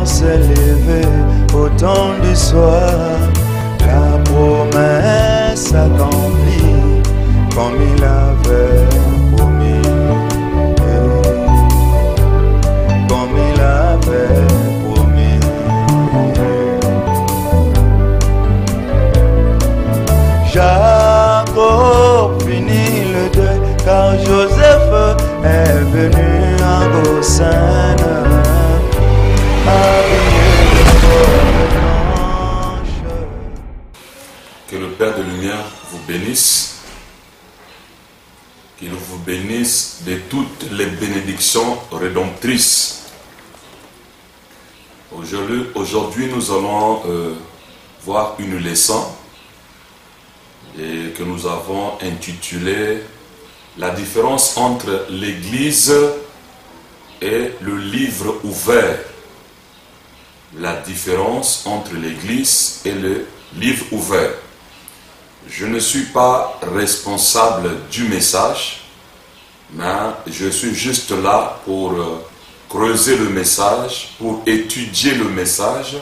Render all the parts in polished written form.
s'est levé au temps du soir, la promesse accomplie comme il avait promis, comme il avait promis. Jacob finit le deuil car Joseph est venu en Goshen. Que le Père de lumière vous bénisse, qu'il vous bénisse de toutes les bénédictions rédemptrices. Aujourd'hui, nous allons voir une leçon et que nous avons intitulée « La différence entre l'Église et le livre ouvert ». La différence entre l'Église et le livre ouvert. Je ne suis pas responsable du message, mais je suis juste là pour creuser le message, pour étudier le message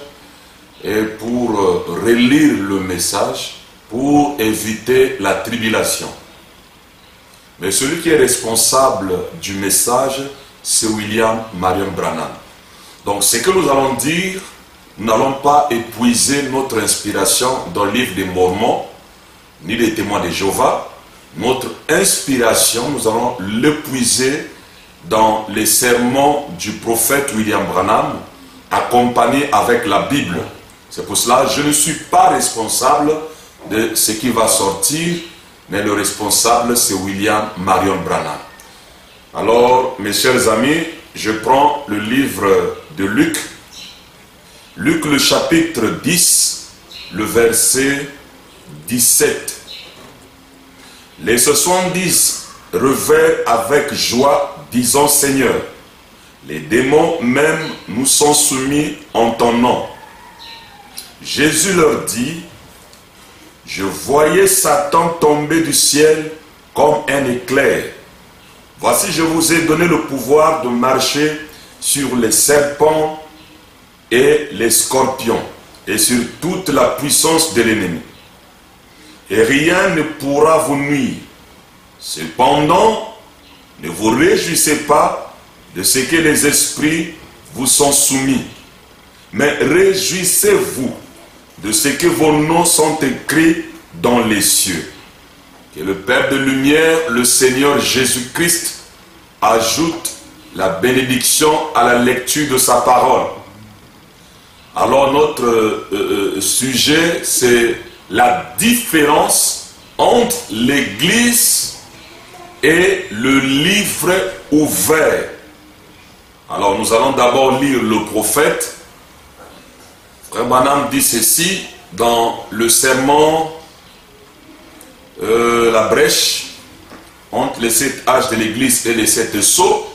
et pour relire le message pour éviter la tribulation. Mais celui qui est responsable du message, c'est William Marion Branham. Donc ce que nous allons dire, nous n'allons pas épuiser notre inspiration dans le livre des Mormons, ni des témoins de Jéhovah. Notre inspiration, nous allons l'épuiser dans les sermons du prophète William Branham, accompagnés avec la Bible. C'est pour cela que je ne suis pas responsable de ce qui va sortir, mais le responsable c'est William Marion Branham. Alors, mes chers amis, je prends le livre de Luc, Luc le chapitre 10, le verset 17. Les 70 revinrent avec joie, disant: Seigneur, les démons même nous sont soumis en ton nom. Jésus leur dit: je voyais Satan tomber du ciel comme un éclair. Voici, je vous ai donné le pouvoir de marcher sur les serpents et les scorpions et sur toute la puissance de l'ennemi. Et rien ne pourra vous nuire. Cependant, ne vous réjouissez pas de ce que les esprits vous sont soumis, mais réjouissez-vous de ce que vos noms sont écrits dans les cieux. Que le Père de lumière, le Seigneur Jésus-Christ, ajoute la bénédiction à la lecture de sa parole. Alors notre sujet, c'est la différence entre l'Église et le livre ouvert. Alors nous allons d'abord lire le prophète. Frère Branham dit ceci dans le sermon La brèche entre les 7 âges de l'Église et les 7 sceaux,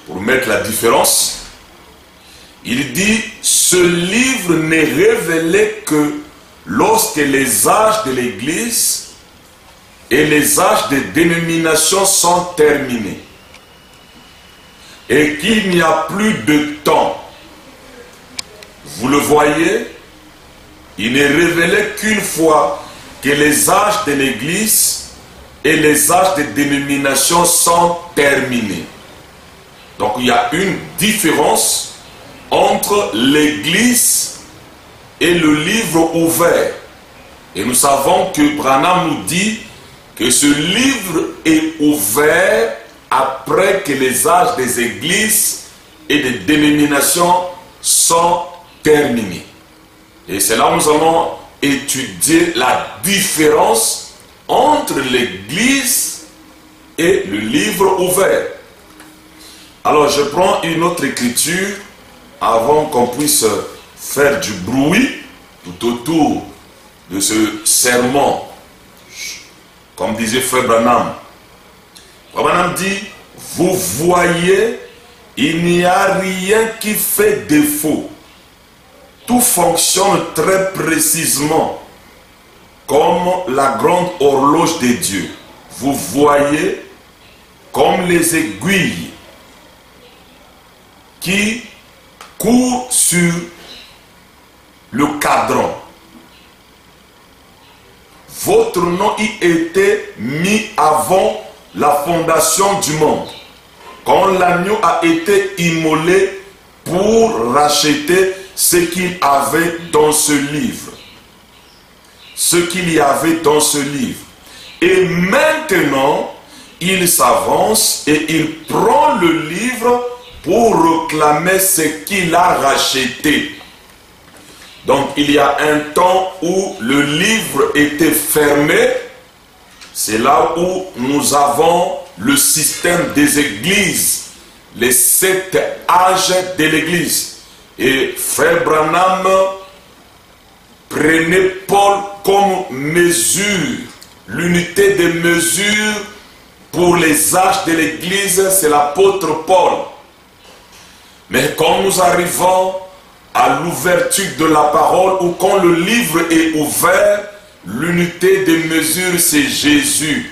pour mettre la différence. Il dit: ce livre n'est révélé que lorsque les âges de l'Église et les âges de dénomination sont terminés et qu'il n'y a plus de temps. Vous le voyez, il n'est révélé qu'une fois que les âges de l'Église et les âges de dénomination sont terminés. Donc il y a une différence entre l'Église et le livre ouvert. Et nous savons que Branham nous dit que ce livre est ouvert après que les âges des églises et des dénominations sont terminés. Et c'est là où nous allons étudier la différence entre l'Église et le livre ouvert. Alors je prends une autre écriture avant qu'on puisse faire du bruit tout autour de ce sermon. Comme disait Frère Branham. Frère Branham dit: vous voyez, il n'y a rien qui fait défaut. Tout fonctionne très précisément comme la grande horloge de Dieu. Vous voyez, comme les aiguilles qui court sur le cadran. Votre nom y était mis avant la fondation du monde, quand l'agneau a été immolé pour racheter ce qu'il avait dans ce livre. Ce qu'il y avait dans ce livre. Et maintenant, il s'avance et il prend le livre pour réclamer ce qu'il a racheté. Donc il y a un temps où le livre était fermé. C'est là où nous avons le système des églises, les 7 âges de l'église. Et Frère Branham prenait Paul comme mesure, l'unité de mesure pour les âges de l'église, c'est l'apôtre Paul. Mais quand nous arrivons à l'ouverture de la parole, ou quand le livre est ouvert, l'unité de mesure, c'est Jésus.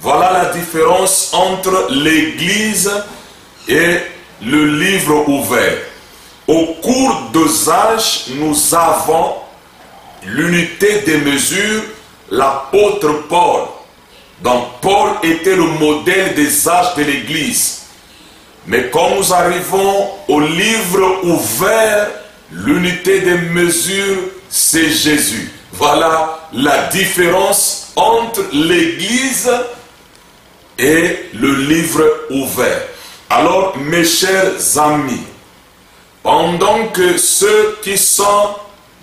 Voilà la différence entre l'église et le livre ouvert. Au cours des âges, nous avons l'unité de mesure, l'apôtre Paul. Donc Paul était le modèle des âges de l'église. Mais quand nous arrivons au livre ouvert, l'unité de mesure, c'est Jésus. Voilà la différence entre l'église et le livre ouvert. Alors, mes chers amis, pendant que ceux qui sont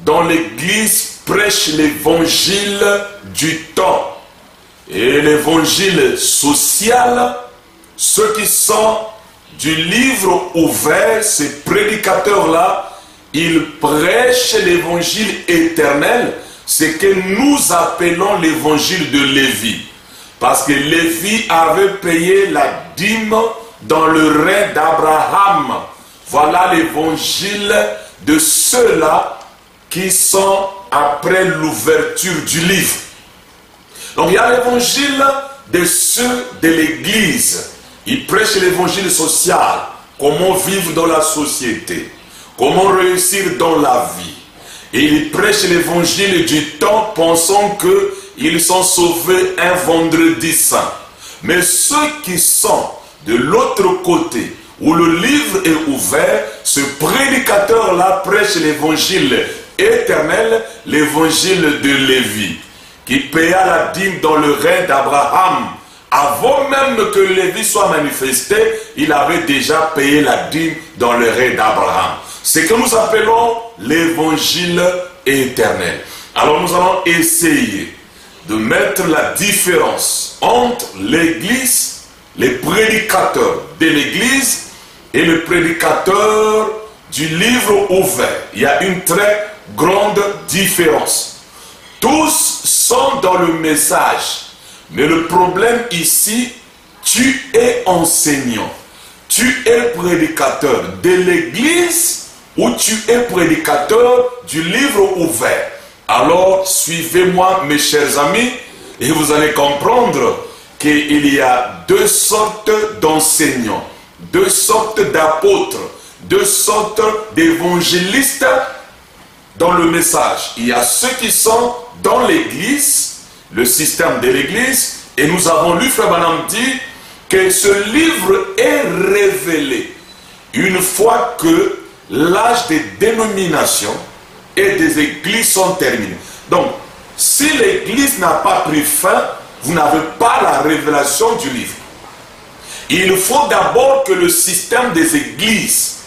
dans l'église prêchent l'évangile du temps et l'évangile social, ceux qui sont du livre ouvert, ces prédicateurs-là, ils prêchent l'évangile éternel, ce que nous appelons l'évangile de Lévi. Parce que Lévi avait payé la dîme dans le règne d'Abraham. Voilà l'évangile de ceux-là qui sont après l'ouverture du livre. Donc il y a l'évangile de ceux de l'église. Ils prêchent l'évangile social, comment vivre dans la société, comment réussir dans la vie. Et ils prêchent l'évangile du temps pensant qu'ils sont sauvés un vendredi saint. Mais ceux qui sont de l'autre côté, où le livre est ouvert, ce prédicateur-là prêche l'évangile éternel, l'évangile de Lévi, qui paya la dîme dans le règne d'Abraham. Avant même que Lévi soit manifesté, il avait déjà payé la dîme dans le règne d'Abraham. C'est que nous appelons l'évangile éternel. Alors nous allons essayer de mettre la différence entre l'église, les prédicateurs de l'église et le prédicateur du livre ouvert. Il y a une très grande différence. Tous sont dans le message. Mais le problème ici, tu es enseignant, tu es prédicateur de l'église ou tu es prédicateur du livre ouvert. Alors suivez-moi mes chers amis et vous allez comprendre qu'il y a 2 sortes d'enseignants, 2 sortes d'apôtres, 2 sortes d'évangélistes dans le message. Il y a ceux qui sont dans l'église, le système de l'église, et nous avons lu, Frère Branham dit que ce livre est révélé une fois que l'âge des dénominations et des églises sont terminés. Donc, si l'église n'a pas pris fin, vous n'avez pas la révélation du livre. Il faut d'abord que le système des églises,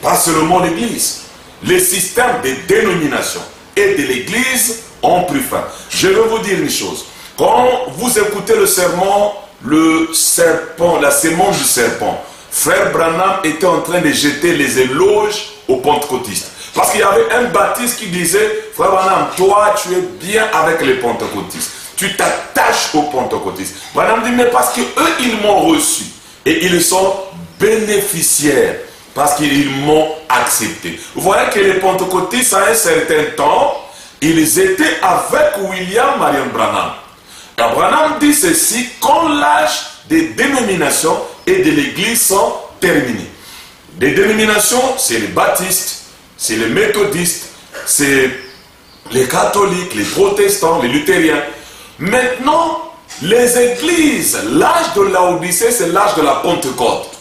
pas seulement l'église, les systèmes des dénominations et de l'église ont pris fin. Je vais vous dire une chose. Quand vous écoutez le sermon, la sémence du serpent, Frère Branham était en train de jeter les éloges aux pentecôtistes. Parce qu'il y avait un baptiste qui disait, Frère Branham, toi tu es bien avec les pentecôtistes. Tu t'attaches aux pentecôtistes. Branham dit, mais parce qu'eux ils m'ont reçu. Et ils sont bénéficiaires. Parce qu'ils m'ont accepté. Vous voyez que les pentecôtistes, à un certain temps, ils étaient avec William Marion Branham. Et Branham dit ceci, quand l'âge des dénominations et de l'église sont terminés. des dénominations, c'est les baptistes, c'est les méthodistes, c'est les catholiques, les protestants, les luthériens. Maintenant, les églises, l'âge de Laodicée, c'est l'âge de la Pentecôte.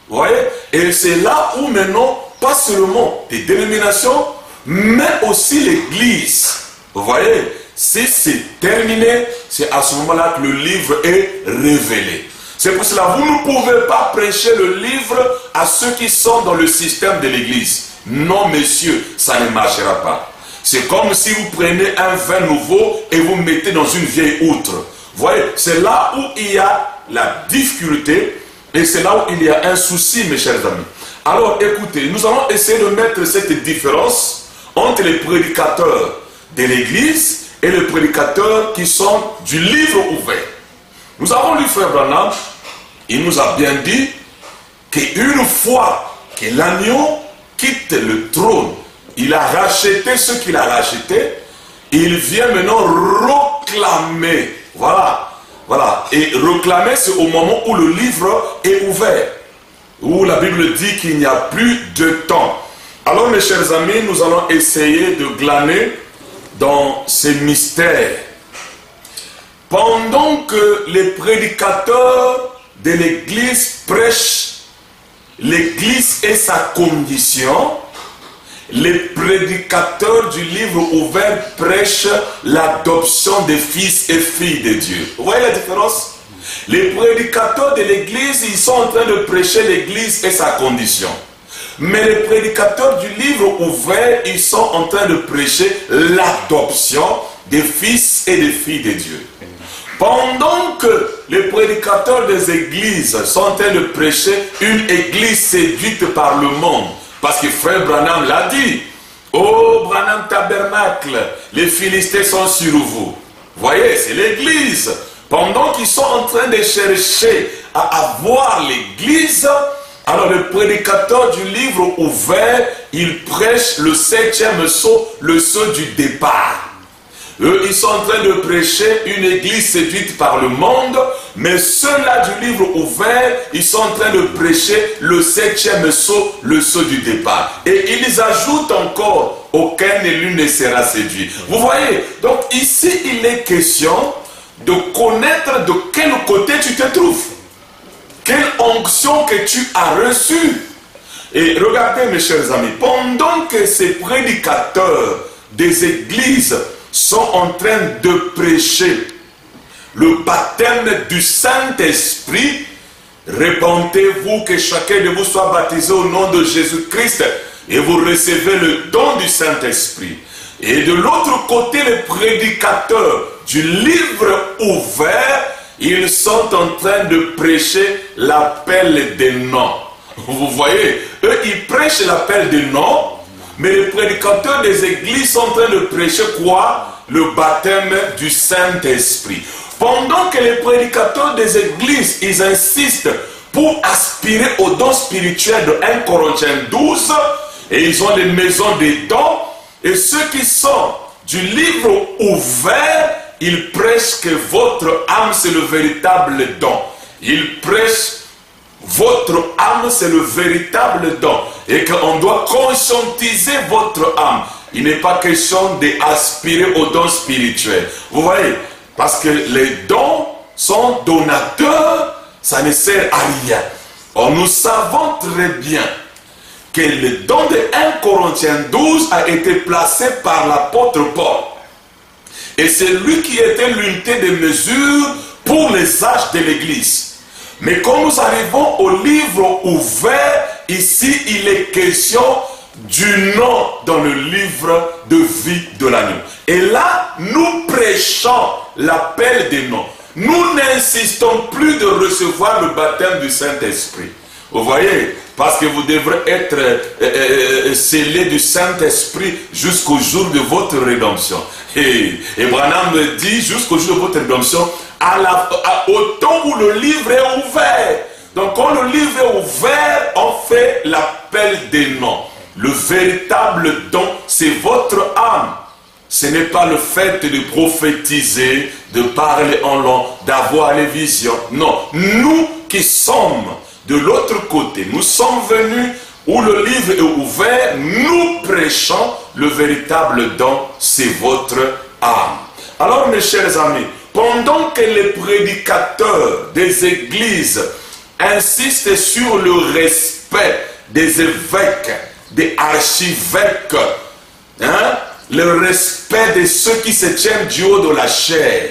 Vous voyez? Et c'est là où maintenant, pas seulement des dénominations, mais aussi l'église. Vous voyez? Si c'est terminé, c'est à ce moment-là que le livre est révélé. C'est pour cela que vous ne pouvez pas prêcher le livre à ceux qui sont dans le système de l'église. Non, messieurs, ça ne marchera pas. C'est comme si vous prenez un vin nouveau et vous mettez dans une vieille outre. Vous voyez, c'est là où il y a la difficulté et c'est là où il y a un souci, mes chers amis. Alors, écoutez, nous allons essayer de mettre cette différence entre les prédicateurs de l'église et les prédicateurs qui sont du livre ouvert. Nous avons lu Frère Branham, il nous a bien dit qu'une fois que l'agneau quitte le trône, il a racheté ce qu'il a racheté, il vient maintenant proclamer. Voilà, voilà. Et proclamer, c'est au moment où le livre est ouvert, où la Bible dit qu'il n'y a plus de temps. Alors, mes chers amis, nous allons essayer de glaner dans ces mystères. Pendant que les prédicateurs de l'église prêchent l'église et sa condition, les prédicateurs du livre ouvert prêchent l'adoption des fils et filles de Dieu. Vous voyez la différence? Les prédicateurs de l'église, ils sont en train de prêcher l'église et sa condition. Mais les prédicateurs du livre ouvert, ils sont en train de prêcher l'adoption des fils et des filles de Dieu. Pendant que les prédicateurs des églises sont en train de prêcher une église séduite par le monde, parce que Frère Branham l'a dit, oh Branham Tabernacle, les Philistins sont sur vous. Voyez, c'est l'église. Pendant qu'ils sont en train de chercher à avoir l'église, alors le prédicateur du livre ouvert, il prêche le 7e sceau, le sceau du départ. Eux, ils sont en train de prêcher une église séduite par le monde, mais ceux-là du livre ouvert, ils sont en train de prêcher le 7e sceau, le sceau du départ. Et ils ajoutent encore, aucun élu ne sera séduit. Vous voyez, donc ici, il est question de connaître de quel côté tu te trouves. Quelle onction que tu as reçue. Et regardez, mes chers amis, pendant que ces prédicateurs des églises sont en train de prêcher le baptême du Saint-Esprit, répentez-vous que chacun de vous soit baptisé au nom de Jésus-Christ et vous recevez le don du Saint-Esprit. Et de l'autre côté, les prédicateurs du livre ouvert, ils sont en train de prêcher l'appel des noms. Vous voyez, eux, ils prêchent l'appel des noms, mais les prédicateurs des églises sont en train de prêcher quoi? Le baptême du Saint-Esprit. Pendant que les prédicateurs des églises, ils insistent pour aspirer au don spirituel de 1 Corinthiens 12, et ils ont les maisons des dons, et ceux qui sont du livre ouvert, ils prêchent que votre âme c'est le véritable don. Ils prêchent votre âme c'est le véritable don et qu'on doit conscientiser votre âme. Il n'est pas question d'aspirer au don spirituel. Vous voyez, parce que les dons sont donateurs, ça ne sert à rien. Or, nous savons très bien que le don de 1 Corinthiens 12 a été placé par l'apôtre Paul. Et c'est lui qui était l'unité de mesure pour les âges de l'Église. Mais quand nous arrivons au livre ouvert, ici il est question du nom dans le livre de vie de l'agneau. Et là, nous prêchons l'appel des noms. Nous n'insistons plus de recevoir le baptême du Saint-Esprit. Vous voyez, parce que vous devrez être scellés du Saint-Esprit jusqu'au jour de votre rédemption. Et Branham me dit jusqu'au jour de votre rédemption, au temps où le livre est ouvert. Donc quand le livre est ouvert, on fait l'appel des noms. Le véritable don, c'est votre âme. Ce n'est pas le fait de prophétiser, de parler en langue, d'avoir les visions. Non, nous qui sommes de l'autre côté. Nous sommes venus où le livre est ouvert, nous prêchons le véritable don, c'est votre âme. Alors mes chers amis, pendant que les prédicateurs des églises insistent sur le respect des évêques, des archevêques, le respect de ceux qui se tiennent du haut de la chair,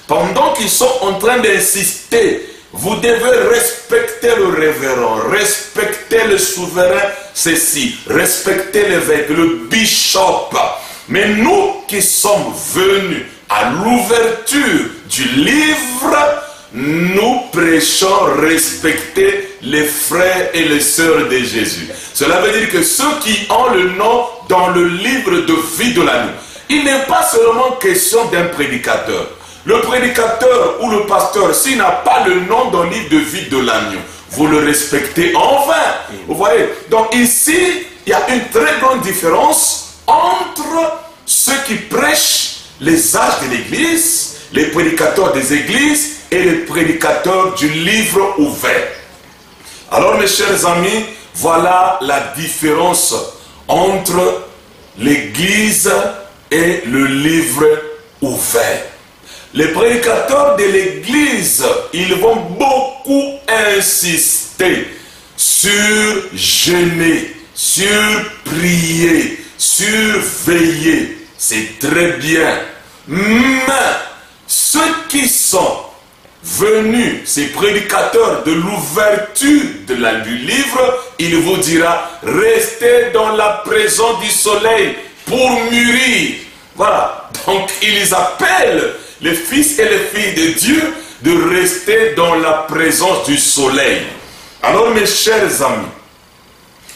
pendant qu'ils sont en train d'insister, vous devez respecter le révérend, respecter le souverain, ceci, respecter l'évêque, le bishop. Mais nous qui sommes venus à l'ouverture du livre, nous prêchons respecter les frères et les sœurs de Jésus. Cela veut dire que ceux qui ont le nom dans le livre de vie de l'agneau, il n'est pas seulement question d'un prédicateur. Le prédicateur ou le pasteur, s'il n'a pas le nom dans le livre de vie de l'agneau, vous le respectez en vain. Vous voyez? Donc ici, il y a une très grande différence entre ceux qui prêchent les âges de l'église, les prédicateurs des églises et les prédicateurs du livre ouvert. Alors mes chers amis, voilà la différence entre l'église et le livre ouvert. Les prédicateurs de l'église, ils vont beaucoup insister sur jeûner, sur prier, sur veiller. C'est très bien. Mais ceux qui sont venus, ces prédicateurs de l'ouverture du livre, il vous dira, restez dans la présence du soleil pour mûrir. Voilà. Donc ils appellent les fils et les filles de Dieu de rester dans la présence du soleil. Alors mes chers amis,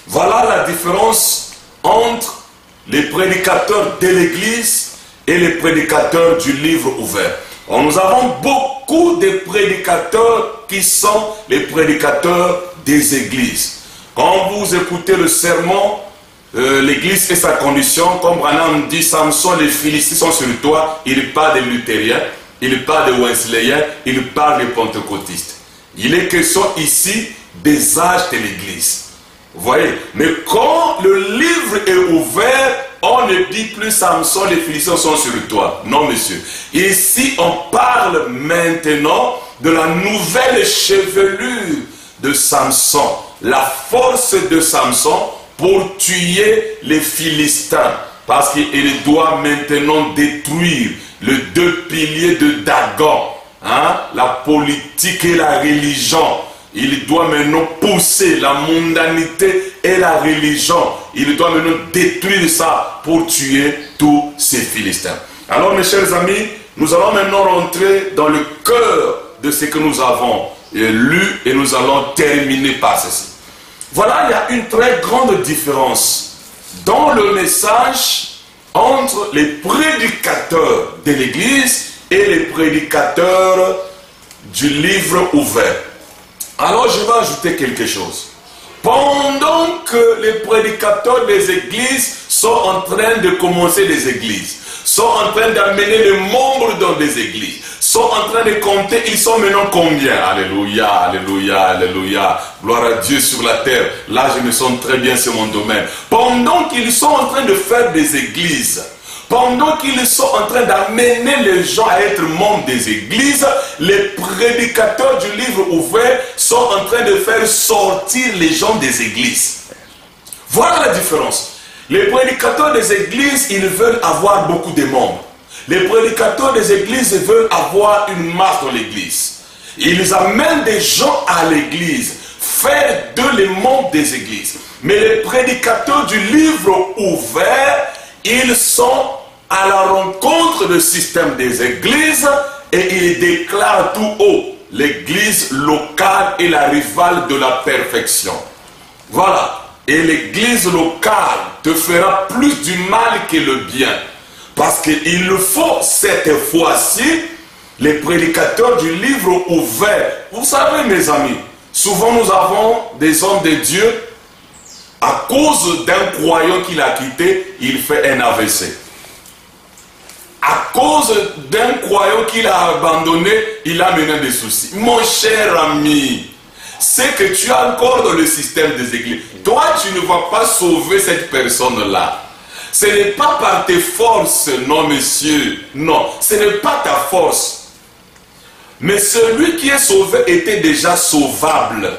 voilà la différence entre les prédicateurs de l'église et les prédicateurs du livre ouvert. Alors, nous avons beaucoup de prédicateurs qui sont les prédicateurs des églises. Quand vous écoutez le sermon, l'église et sa condition, comme Branham dit, Samson, les Philistins sont sur toi, il parle des luthériens, il parle des wesleyens, il parle des pentecôtistes. Il est question ici des âges de l'église. Vous voyez? Mais quand le livre est ouvert, on ne dit plus Samson, les Philistins sont sur toi. Non, monsieur. Ici, on parle maintenant de la nouvelle chevelure de Samson. La force de Samson pour tuer les Philistins. Parce qu'il doit maintenant détruire les deux piliers de Dagon. La politique et la religion. Il doit maintenant pousser la mondanité et la religion. Il doit maintenant détruire ça pour tuer tous ces Philistins. Alors mes chers amis, nous allons maintenant rentrer dans le cœur de ce que nous avons lu et nous allons terminer par ceci. Voilà, il y a une très grande différence dans le message entre les prédicateurs de l'Église et les prédicateurs du livre ouvert. Alors je vais ajouter quelque chose. Pendant que les prédicateurs des églises sont en train de commencer des églises, sont en train d'amener les membres dans des églises, sont en train de compter, ils sont maintenant combien? Alléluia, alléluia, alléluia. Gloire à Dieu sur la terre. Là, je me sens très bien sur mon domaine. Pendant qu'ils sont en train de faire des églises, pendant qu'ils sont en train d'amener les gens à être membres des églises, les prédicateurs du livre ouvert sont en train de faire sortir les gens des églises. Voilà la différence. Les prédicateurs des églises, ils veulent avoir beaucoup de membres. Les prédicateurs des églises veulent avoir une marche dans l'église. Ils amènent des gens à l'église, faire d'eux les membres des églises. Mais les prédicateurs du livre ouvert, ils sont à la rencontre du système des églises et ils déclarent tout haut, l'église locale est la rivale de la perfection. Voilà. Et l'église locale te fera plus du mal que le bien. Parce qu'il le faut cette fois-ci, les prédicateurs du livre ouvert. Vous savez mes amis, souvent nous avons des hommes de Dieu, à cause d'un croyant qu'il a quitté, il fait un AVC. À cause d'un croyant qu'il a abandonné, il a mené des soucis. Mon cher ami, c'est que tu es encore dans le système des églises. Toi, tu ne vas pas sauver cette personne-là. Ce n'est pas par tes forces, non monsieur. Non, ce n'est pas ta force. Mais celui qui est sauvé était déjà sauvable.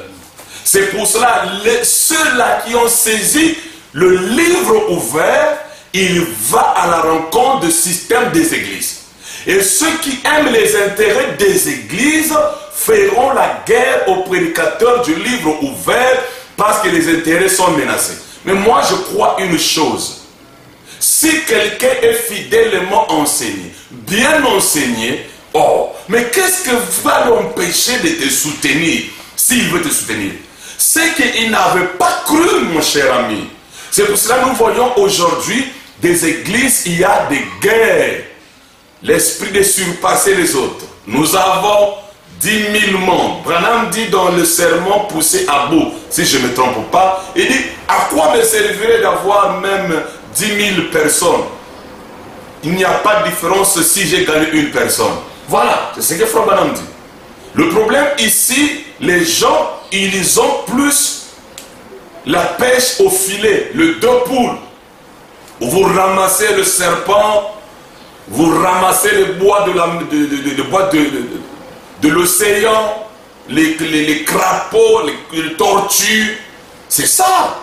C'est pour cela, ceux-là qui ont saisi le livre ouvert, il va à la rencontre du système des églises. Et ceux qui aiment les intérêts des églises feront la guerre aux prédicateurs du livre ouvert parce que les intérêts sont menacés. Mais moi je crois une chose. Si quelqu'un est fidèlement enseigné, bien enseigné, oh, mais qu'est-ce que va l'empêcher de te soutenir s'il veut te soutenir? C'est qu'il n'avait pas cru, mon cher ami. C'est pour cela que nous voyons aujourd'hui des églises, il y a des guerres. L'esprit de surpasser les autres. Nous avons 10 000 membres. Branham dit dans le sermon poussé à bout, si je ne me trompe pas, il dit, à quoi me servirait d'avoir même 10 000 personnes? Il n'y a pas de différence si j'ai gagné une personne. Voilà, c'est ce que Frère Branham dit. Le problème ici, les gens, ils ont plus la pêche au filet, le deux poules. Vous ramassez le serpent, vous ramassez les bois de l'océan, les crapauds, les tortues. C'est ça,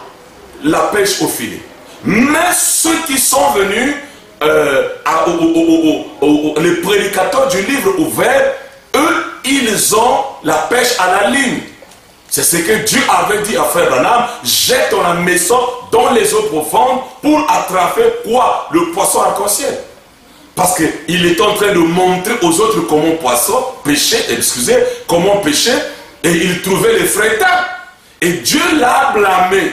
la pêche au filet. Mais ceux qui sont venus, les prédicateurs du livre ouvert, eux, ils ont la pêche à la ligne. C'est ce que Dieu avait dit à Frère Branham, jette ton hameçon dans les eaux profondes pour attraper quoi? Le poisson arc-en-ciel. Parce qu'il est en train de montrer aux autres comment comment pêcher, et il trouvait les frétins. Et Dieu l'a blâmé.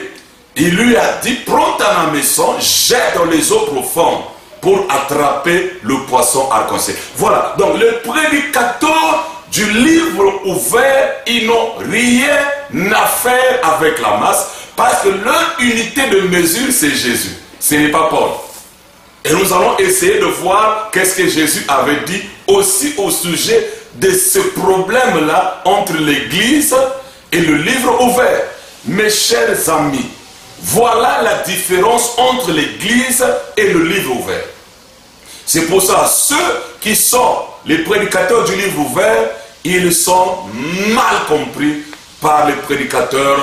Il lui a dit, prends ta hameçon, jette dans les eaux profondes pour attraper le poisson arc-en-ciel. Voilà, donc les prédicateurs du livre ouvert, ils n'ont rien à faire avec la masse, parce que leur unité de mesure, c'est Jésus. Ce n'est pas Paul. Et nous allons essayer de voir qu'est-ce que Jésus avait dit aussi au sujet de ce problème-là entre l'Église et le livre ouvert. Mes chers amis, voilà la différence entre l'Église et le livre ouvert. C'est pour ça, ceux qui sont les prédicateurs du livre ouvert, ils sont mal compris par les prédicateurs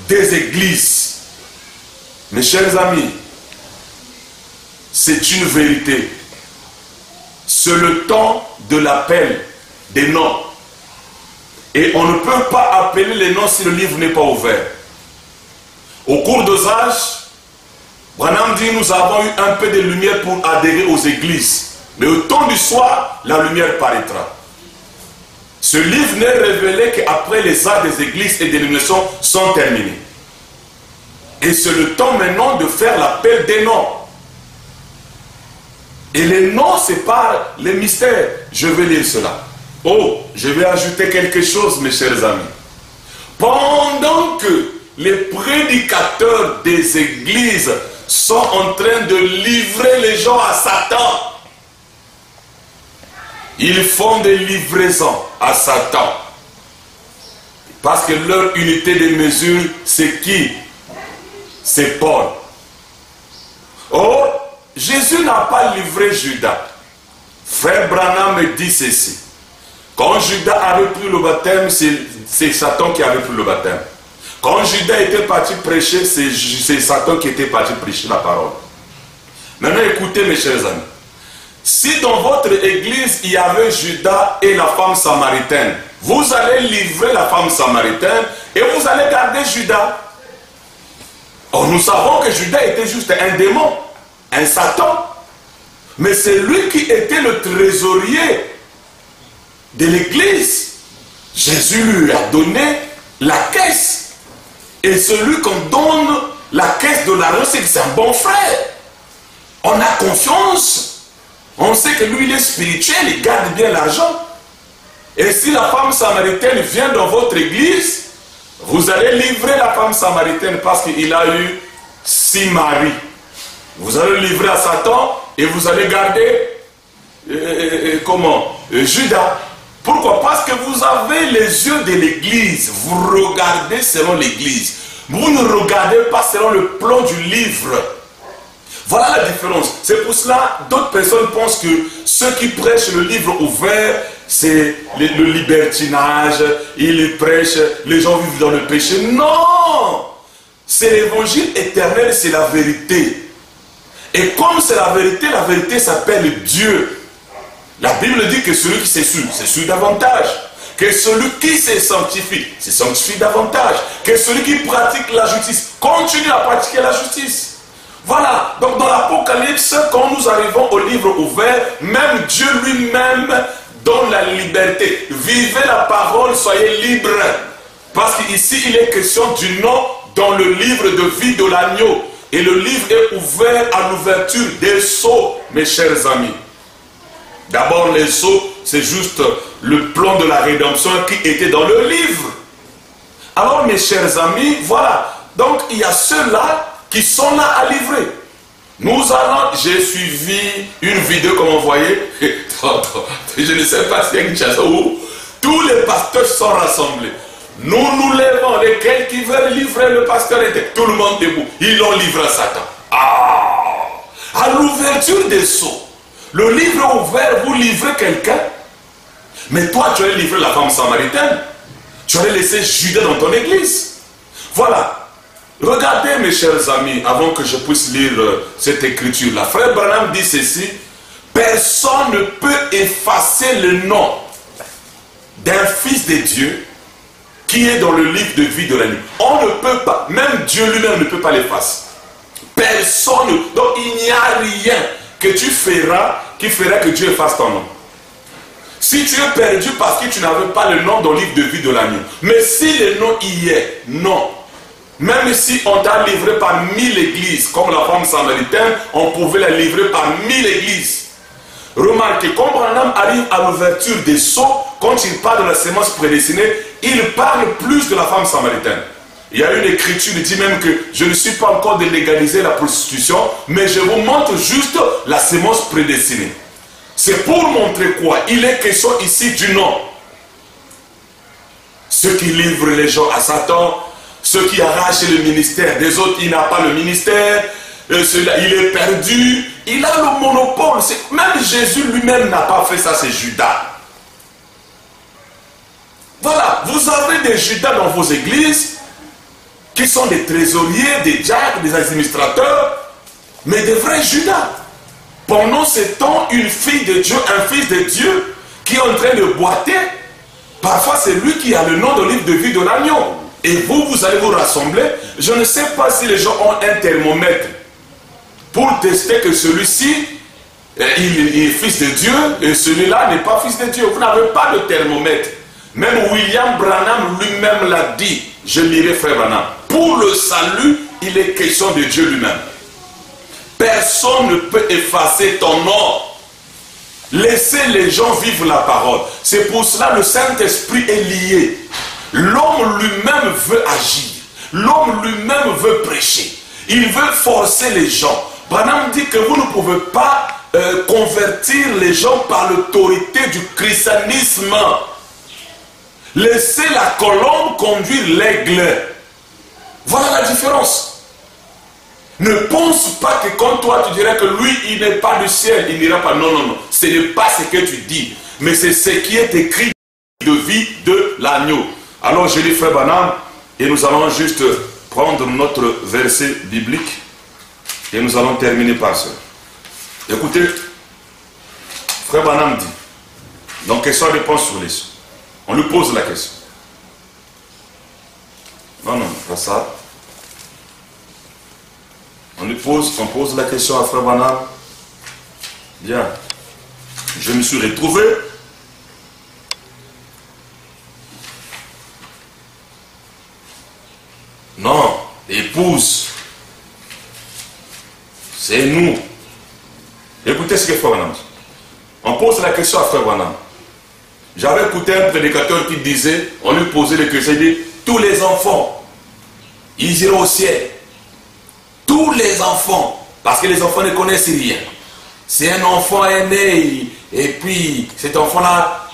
des églises. Mes chers amis, c'est une vérité. C'est le temps de l'appel des noms. Et on ne peut pas appeler les noms si le livre n'est pas ouvert. Au cours des âges, Branham dit, nous avons eu un peu de lumière pour adhérer aux églises. Mais au temps du soir, la lumière paraîtra. Ce livre n'est révélé qu'après les âges des églises et des dénominations sont terminés. Et c'est le temps maintenant de faire l'appel des noms. Et les noms, c'est pas les mystères. Je vais lire cela. Oh, je vais ajouter quelque chose, mes chers amis. Pendant que les prédicateurs des églises sont en train de livrer les gens à Satan, ils font des livraisons à Satan. Parce que leur unité de mesure, c'est qui? C'est Paul. Or, Jésus n'a pas livré Judas. Frère Branham me dit ceci. Quand Judas avait pris le baptême, c'est Satan qui avait pris le baptême. Quand Judas était parti prêcher, c'est Satan qui était parti prêcher la parole. Maintenant, écoutez mes chers amis. Si dans votre église, il y avait Judas et la femme samaritaine, vous allez livrer la femme samaritaine et vous allez garder Judas. Or, nous savons que Judas était juste un démon, un Satan. Mais c'est lui qui était le trésorier de l'église. Jésus lui a donné la caisse. Et celui qu'on donne la caisse de l'argent, c'est que c'est un bon frère. On a confiance. On sait que lui, il est spirituel, il garde bien l'argent. Et si la femme samaritaine vient dans votre église, vous allez livrer la femme samaritaine parce qu'il a eu 6 maris. Vous allez livrer à Satan et vous allez garder Judas. Pourquoi? Parce que vous avez les yeux de l'église. Vous regardez selon l'église. Vous ne regardez pas selon le plan du livre. Voilà la différence. C'est pour cela d'autres personnes pensent que ceux qui prêchent le livre ouvert, c'est le libertinage, ils prêchent, les gens vivent dans le péché. Non! C'est l'évangile éternel, c'est la vérité. Et comme c'est la vérité s'appelle Dieu. La Bible dit que celui qui s'essuie davantage. Que celui qui se sanctifie davantage. Que celui qui pratique la justice continue à pratiquer la justice. Voilà. Donc dans l'Apocalypse, quand nous arrivons au livre ouvert, même Dieu lui-même donne la liberté. Vivez la parole, soyez libres. Parce qu'ici, il est question du nom dans le livre de vie de l'agneau. Et le livre est ouvert à l'ouverture des sceaux, mes chers amis. D'abord, les sceaux, c'est juste le plan de la rédemption qui était dans le livre. Alors, mes chers amis, voilà. Donc, il y a ceux-là qui sont là à livrer. J'ai suivi une vidéo, comme vous voyez. Je ne sais pas s'il y a une chasse où tous les pasteurs sont rassemblés. Nous nous levons, lesquels qui veulent livrer le pasteur était tout le monde debout. Ils l'ont livré à Satan. À l'ouverture des sceaux, le livre ouvert, vous livrez quelqu'un. Mais toi, tu allais livrer la femme samaritaine. Tu allais laisser Judas dans ton église. Voilà. Regardez, mes chers amis, avant que je puisse lire cette écriture. La frère Branham dit ceci. Personne ne peut effacer le nom d'un fils de Dieu qui est dans le livre de vie de l'agneau. On ne peut pas, même Dieu lui-même ne peut pas l'effacer. Personne, donc il n'y a rien que tu feras qui fera que Dieu efface ton nom. Si tu es perdu parce que tu n'avais pas le nom dans le livre de vie de l'agneau, mais si le nom y est, non. Même si on t'a livré par 1000 églises, comme la femme samaritaine, on pouvait la livrer par 1000 églises. Remarquez, quand Branham arrive à l'ouverture des sceaux, quand il parle de la sémence prédestinée, il parle plus de la femme samaritaine. Il y a une écriture qui dit même que je ne suis pas encore de légaliser la prostitution, mais je vous montre juste la sémence prédestinée. C'est pour montrer quoi? Il est question ici du nom. Ceux qui livrent les gens à Satan, ceux qui arrachent le ministère des autres, il n'a pas le ministère, celui-là, il est perdu, il a le monopole. Même Jésus lui-même n'a pas fait ça, c'est Judas. Voilà, vous avez des Judas dans vos églises qui sont des trésoriers, des diacres, des administrateurs, mais des vrais Judas. Pendant ce temps, une fille de Dieu, un fils de Dieu qui est en train de boiter, parfois c'est lui qui a le nom de livre de vie de l'agneau. Et vous allez vous rassembler. Je ne sais pas si les gens ont un thermomètre pour tester que celui-ci, il est fils de Dieu et celui-là n'est pas fils de Dieu. Vous n'avez pas de thermomètre. Même William Branham lui-même l'a dit. Je lirai frère Branham. Pour le salut, il est question de Dieu lui-même. Personne ne peut effacer ton nom. Laissez les gens vivre la parole. C'est pour cela que le Saint-Esprit est lié. L'homme lui-même veut agir. L'homme lui-même veut prêcher. Il veut forcer les gens. Branham dit que vous ne pouvez pas convertir les gens par l'autorité du christianisme. Laissez la colombe conduire l'aigle. Voilà la différence. Ne pense pas que quand toi tu dirais que lui il n'est pas du ciel, il n'ira pas. Non, non, non. Ce n'est pas ce que tu dis. Mais c'est ce qui est écrit de vie de l'agneau. Alors je lis frère Branham et nous allons juste prendre notre verset biblique et nous allons terminer par ça. Écoutez, frère Branham dit, donc question-réponse sur les sceaux. On lui pose la question. Non, non, pas ça. On pose la question à frère Branham. Bien. Je me suis retrouvé. Non, épouse. C'est nous. Écoutez ce que frère Branham dit. On pose la question à frère Branham. J'avais écouté un prédicateur qui disait, on lui posait les questions, il dit, tous les enfants, ils iront au ciel. Tous les enfants, parce que les enfants ne connaissent rien. Si un enfant est né, et puis cet enfant-là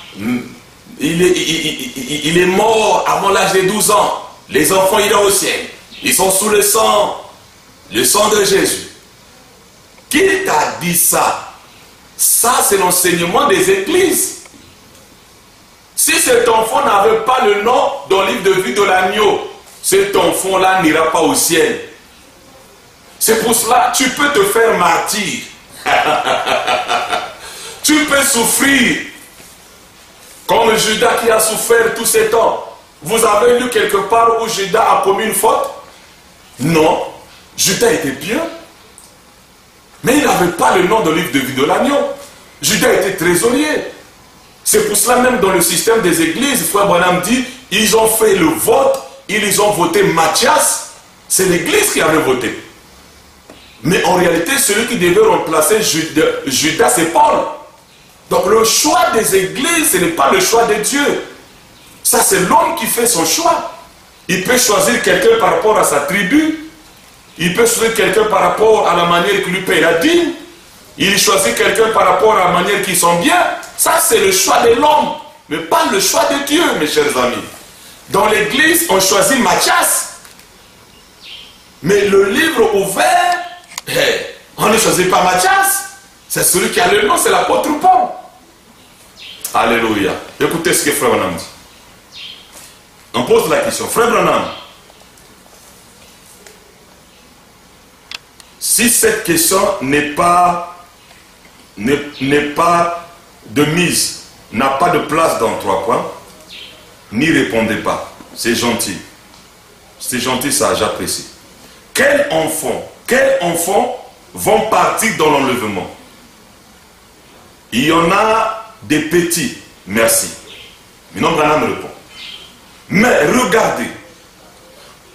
il est mort avant l'âge de 12 ans. Les enfants iront au ciel. Ils sont sous le sang de Jésus. Qui t'a dit ça? Ça, c'est l'enseignement des églises. Si cet enfant n'avait pas le nom dans le livre de vie de l'agneau, cet enfant-là n'ira pas au ciel. C'est pour cela que tu peux te faire martyr. Tu peux souffrir. Comme Judas qui a souffert tous ces temps. Vous avez lu quelque part où Judas a commis une faute? Non. Judas était bien. Mais il n'avait pas le nom dans le livre de vie de l'agneau. Judas était trésorier. C'est pour cela même dans le système des églises, Frère Branham dit, ils ont fait le vote, ils ont voté Matthias. C'est l'église qui avait voté. Mais en réalité, celui qui devait remplacer Judas, c'est Paul. Donc le choix des églises, ce n'est pas le choix de Dieu. Ça, c'est l'homme qui fait son choix. Il peut choisir quelqu'un par rapport à sa tribu. Il peut choisir quelqu'un par rapport à la manière qu'il lui paye la dîme. Il choisit quelqu'un par rapport à la manière qu'ils sont bien. Ça, c'est le choix de l'homme, mais pas le choix de Dieu, mes chers amis. Dans l'église, on choisit Matthias. Mais le livre ouvert, on ne choisit pas Matthias. C'est celui qui a le nom, c'est l'apôtre Paul. Alléluia. Écoutez ce que Frère Branham dit. On pose la question. Frère Branham, si cette question n'est pas de mise, n'a pas de place dans 3 points, n'y répondez pas. C'est gentil. C'est gentil, ça, j'apprécie. Quels enfants vont partir dans l'enlèvement? Il y en a des petits, merci. Maintenant, Branham répond. Mais regardez,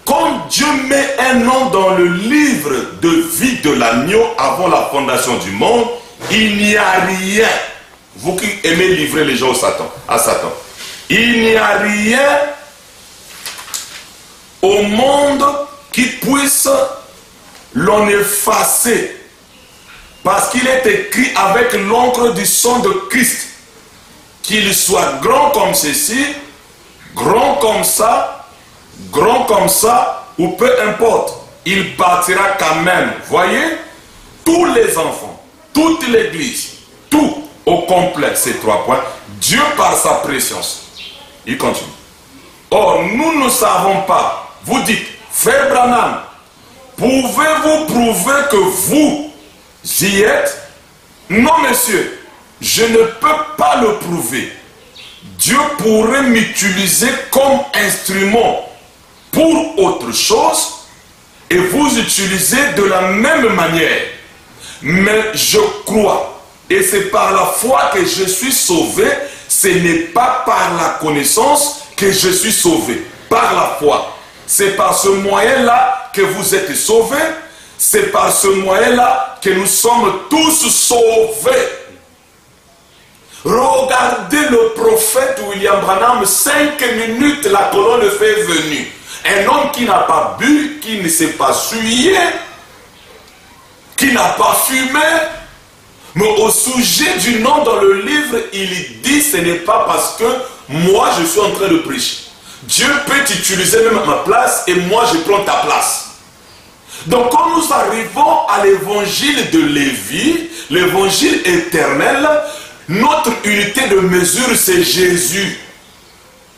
quand Dieu met un nom dans le livre de vie de l'agneau avant la fondation du monde, il n'y a rien. Vous qui aimez livrer les gens à Satan. Il n'y a rien au monde qui puisse l'en effacer. Parce qu'il est écrit avec l'encre du sang de Christ. Qu'il soit grand comme ceci, grand comme ça, ou peu importe. Il partira quand même. Voyez, tous les enfants, toute l'église, tout au complet, ces 3 points, Dieu par sa préscience. Il continue. Or, nous ne savons pas. Vous dites, Frère Branham, pouvez-vous prouver que vous y êtes? Non, monsieur, je ne peux pas le prouver. Dieu pourrait m'utiliser comme instrument pour autre chose et vous utiliser de la même manière. Mais je crois, et c'est par la foi que je suis sauvé, ce n'est pas par la connaissance que je suis sauvé, par la foi. C'est par ce moyen-là que vous êtes sauvés, c'est par ce moyen-là que nous sommes tous sauvés. Regardez le prophète William Branham, 5 minutes la colonne de feu est venue. Un homme qui n'a pas bu, qui ne s'est pas souillé, qui n'a pas fumé, mais au sujet du nom dans le livre, il dit ce n'est pas parce que moi je suis en train de prêcher. Dieu peut t'utiliser même à ma place et moi je prends ta place. Donc quand nous arrivons à l'évangile de Lévi, l'évangile éternel, notre unité de mesure c'est Jésus.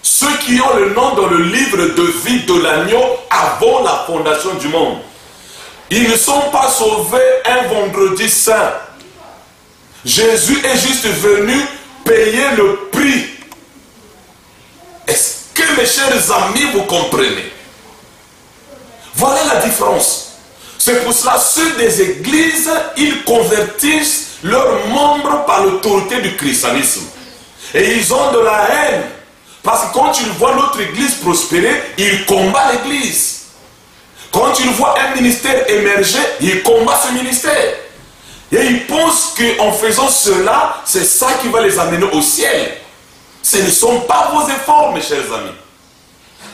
Ceux qui ont le nom dans le livre de vie de l'agneau avant la fondation du monde. Ils ne sont pas sauvés un vendredi saint. Jésus est juste venu payer le prix. Est-ce que mes chers amis vous comprenez? Voilà la différence. C'est pour cela ceux des églises, ils convertissent leurs membres par l'autorité du christianisme. Et ils ont de la haine. Parce que quand ils voient l'autre église prospérer, ils combattent l'église. Quand ils voient un ministère émerger, ils combattent ce ministère. Et ils pensent qu'en faisant cela, c'est ça qui va les amener au ciel. Ce ne sont pas vos efforts, mes chers amis.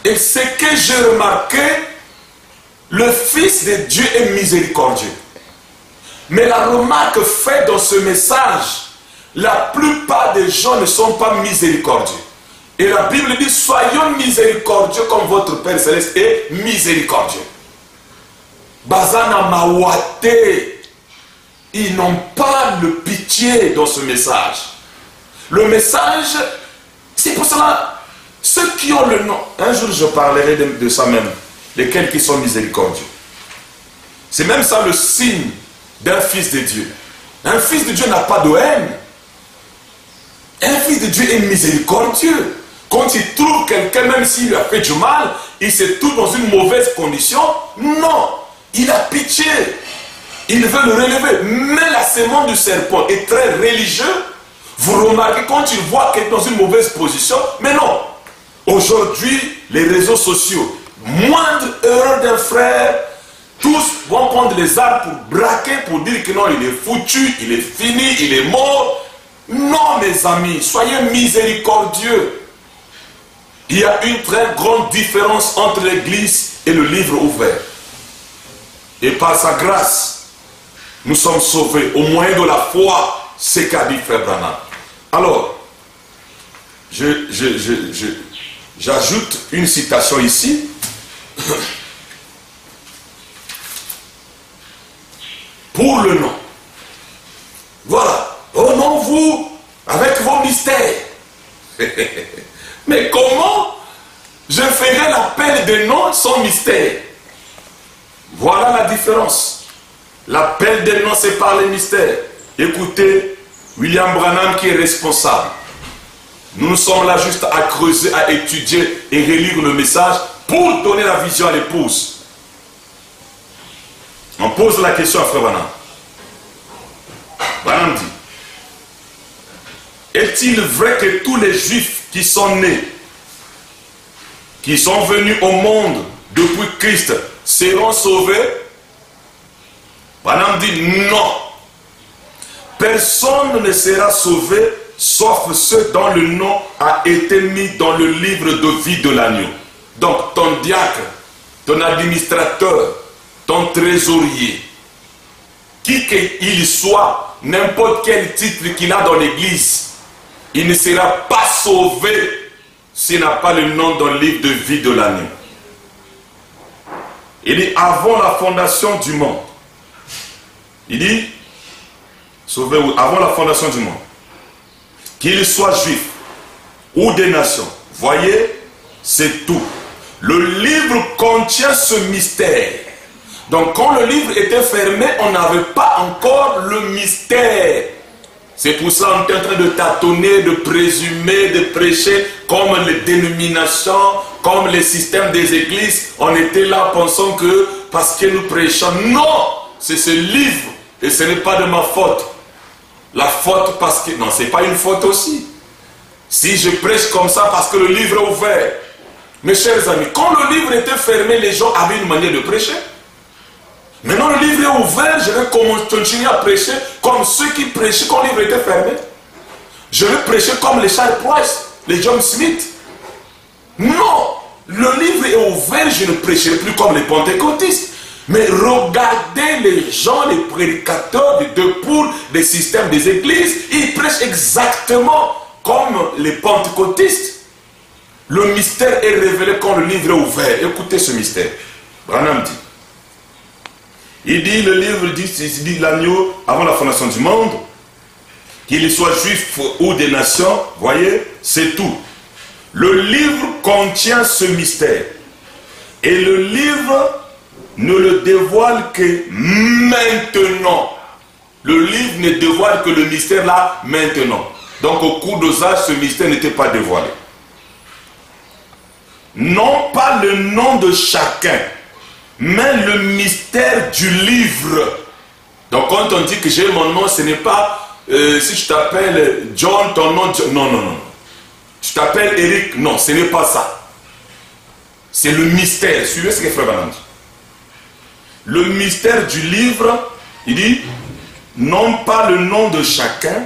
Et ce que j'ai remarqué, le Fils de Dieu est miséricordieux. Mais la remarque faite dans ce message, la plupart des gens ne sont pas miséricordieux. Et la Bible dit, soyons miséricordieux comme votre Père Céleste est miséricordieux. Bazana Mawate, ils n'ont pas de pitié dans ce message. Le message, c'est pour cela, ceux qui ont le nom, un jour je parlerai de ça même, lesquels qui sont miséricordieux. C'est même ça le signe d'un fils de Dieu. Un fils de Dieu n'a pas de haine. Un fils de Dieu est miséricordieux. Quand il trouve quelqu'un, même s'il lui a fait du mal, il se trouve dans une mauvaise condition, non, il a pitié. Il veut le relever. Mais la sémence du serpent est très religieux. Vous remarquez quand il voit quelqu'un dans une mauvaise position, mais non. Aujourd'hui, les réseaux sociaux, moindre erreur d'un frère, tous vont prendre les armes pour braquer, pour dire que non, il est foutu, il est fini, il est mort. Non, mes amis, soyez miséricordieux. Il y a une très grande différence entre l'église et le livre ouvert. Et par sa grâce, nous sommes sauvés au moyen de la foi, c'est qu'a dit Frère Branham. Alors, j'ajoute une citation ici. Pour le nom. Voilà. Oh non, vous, avec vos mystères. Mais comment je ferai l'appel de nom sans mystère? Voilà la différence. L'appel de nom, c'est par les mystères. Écoutez, William Branham qui est responsable. Nous sommes là juste à creuser, à étudier et relire le message pour donner la vision à l'épouse. On pose la question à Frère Branham. Branham dit, est-il vrai que tous les juifs qui sont nés, qui sont venus au monde depuis Christ, seront sauvés? Branham dit non. Personne ne sera sauvé sauf ceux dont le nom a été mis dans le livre de vie de l'agneau. Donc ton diacre, ton administrateur, ton trésorier, qui qu'il soit, n'importe quel titre qu'il a dans l'église, il ne sera pas sauvé s'il n'a pas le nom dans le livre de vie de l'agneau. Il dit avant la fondation du monde. Il dit sauvé avant la fondation du monde. Qu'il soit juif ou des nations. Voyez, c'est tout. Le livre contient ce mystère. Donc quand le livre était fermé, on n'avait pas encore le mystère. C'est pour ça qu'on est en train de tâtonner, de présumer, de prêcher comme les dénominations, comme les systèmes des églises. On était là pensant que parce que nous prêchons, non, c'est ce livre et ce n'est pas de ma faute. La faute parce que, non, ce n'est pas une faute aussi. Si je prêche comme ça parce que le livre est ouvert. Mes chers amis, quand le livre était fermé, les gens avaient une manière de prêcher. Maintenant le livre est ouvert, je vais continuer à prêcher comme ceux qui prêchaient quand le livre était fermé. Je vais prêcher comme les Charles Price, les John Smith. Non, le livre est ouvert, je ne prêcherai plus comme les pentecôtistes. Mais regardez les gens, les prédicateurs pour des systèmes des églises, ils prêchent exactement comme les pentecôtistes. Le mystère est révélé quand le livre est ouvert. Écoutez ce mystère. Branham dit. Il dit, le livre dit l'agneau avant la fondation du monde, qu'il soit juif ou des nations, voyez, c'est tout. Le livre contient ce mystère. Et le livre ne le dévoile que maintenant. Le livre ne dévoile que le mystère là maintenant. Donc au cours des âges, ce mystère n'était pas dévoilé. Non pas le nom de chacun, mais le mystère du livre. Donc quand on dit que j'ai mon nom, ce n'est pas si je t'appelle John, ton nom, John. Non, non, non. Je t'appelle Eric, non, ce n'est pas ça. C'est le mystère. Suivez ce que Frère Branham dit. Le mystère du livre, il dit, non pas le nom de chacun,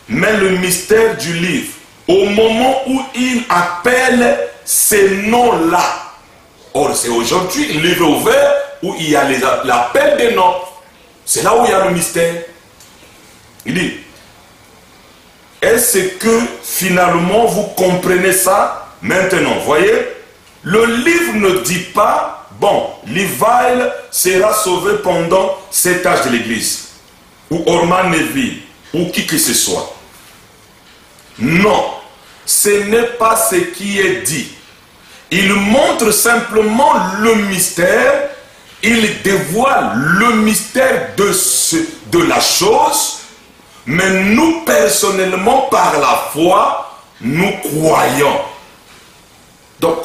mais le mystère du livre. Au moment où il appelle ces noms-là. Or, c'est aujourd'hui, le livre ouvert, où il y a l'appel des noms. C'est là où il y a le mystère. Il dit, Est-ce que finalement vous comprenez ça maintenant? Voyez, le livre ne dit pas, bon, Levi sera sauvé pendant cet âge de l'église, ou Orman Nevi, ou qui que ce soit. Non, ce n'est pas ce qui est dit. Il montre simplement le mystère, il dévoile le mystère de la chose, mais nous personnellement, par la foi, nous croyons. Donc,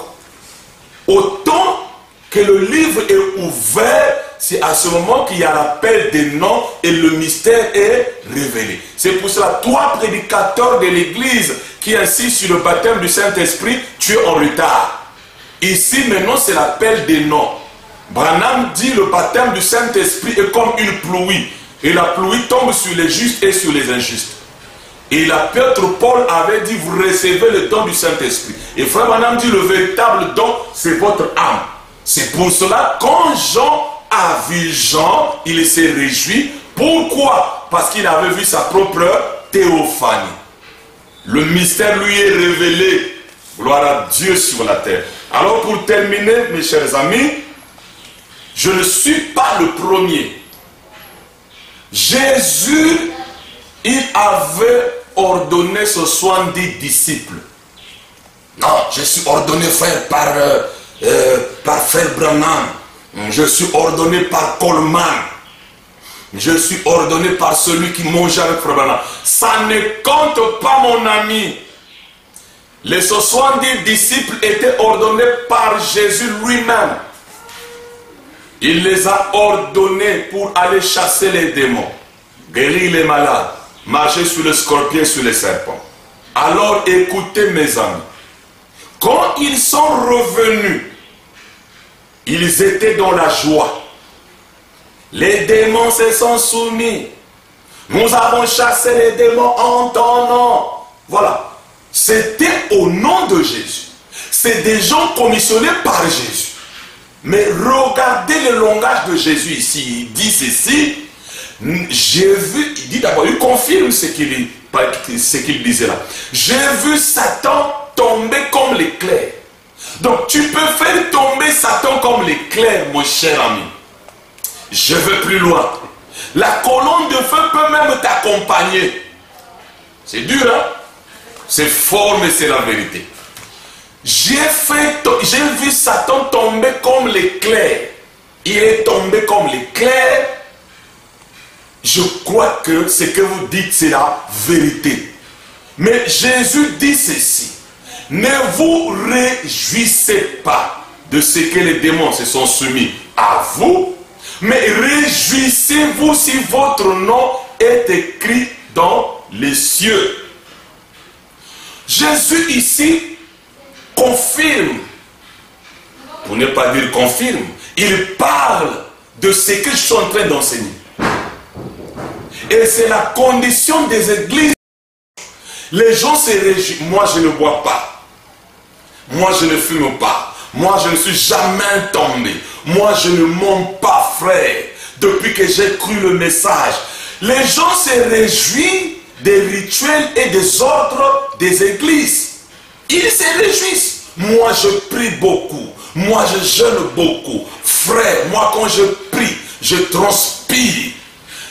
autant que le livre est ouvert, c'est à ce moment qu'il y a l'appel des noms et le mystère est révélé. C'est pour cela, toi, prédicateur de l'église, qui insiste sur le baptême du Saint-Esprit, tu es en retard. Ici, maintenant, c'est l'appel des noms. Branham dit le baptême du Saint-Esprit est comme une pluie. Et la pluie tombe sur les justes et sur les injustes. Et l'apôtre Paul avait dit, vous recevez le don du Saint-Esprit. Et frère Branham dit, le véritable don, c'est votre âme. C'est pour cela, quand Jean a vu Jean, il s'est réjoui. Pourquoi? Parce qu'il avait vu sa propre théophanie. Le mystère lui est révélé. Gloire à Dieu sur la terre. Alors pour terminer, mes chers amis, je ne suis pas le premier. Jésus, il avait ordonné 70 disciples. Non, je suis ordonné, frère, par frère Branham. Je suis ordonné par Coleman. Je suis ordonné par celui qui mange avec frère Branham. Ça ne compte pas, mon ami. Les 70 disciples étaient ordonnés par Jésus lui-même. Il les a ordonnés pour aller chasser les démons, guérir les malades, marcher sur les scorpions, sur les serpents. Alors écoutez mes amis, quand ils sont revenus, ils étaient dans la joie. Les démons se sont soumis. Nous avons chassé les démons en ton nom. Voilà. C'était au nom de Jésus. C'est des gens commissionnés par Jésus. Mais regardez le langage de Jésus ici. Il dit ceci. J'ai vu, il dit d'abord, il confirme ce qu'il disait là. J'ai vu Satan tomber comme l'éclair. Donc tu peux faire tomber Satan comme l'éclair, mon cher ami. Je vais plus loin. La colonne de feu peut même t'accompagner. C'est dur, hein? C'est fort, mais c'est la vérité. J'ai vu Satan tomber comme l'éclair. Il est tombé comme l'éclair. Je crois que ce que vous dites, c'est la vérité. Mais Jésus dit ceci. Ne vous réjouissez pas de ce que les démons se sont soumis à vous, mais réjouissez-vous si votre nom est écrit dans les cieux. Jésus ici confirme, pour ne pas dire confirme, il parle de ce que je suis en train d'enseigner. Et c'est la condition des églises. Les gens se réjouissent. Moi, je ne bois pas. Moi, je ne fume pas. Moi, je ne suis jamais tombé. Moi, je ne mens pas, frère. Depuis que j'ai cru le message. Les gens se réjouissent des rituels et des ordres des églises. Ils se réjouissent. Moi, je prie beaucoup. Moi, je jeûne beaucoup. Frère, moi, quand je prie, je transpire.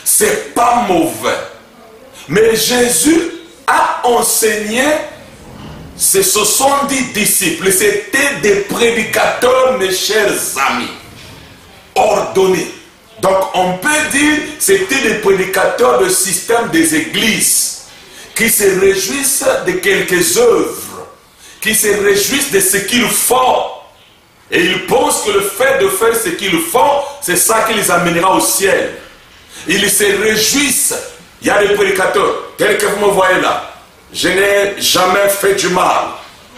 C'est pas mauvais. Mais Jésus a enseigné ces 70 disciples. C'était des prédicateurs, mes chers amis, ordonnés. Donc on peut dire c'était des prédicateurs de système des églises qui se réjouissent de quelques œuvres, qui se réjouissent de ce qu'ils font. Et ils pensent que le fait de faire ce qu'ils font, c'est ça qui les amènera au ciel. Ils se réjouissent. Il y a des prédicateurs, tels que vous me voyez là. Je n'ai jamais fait du mal.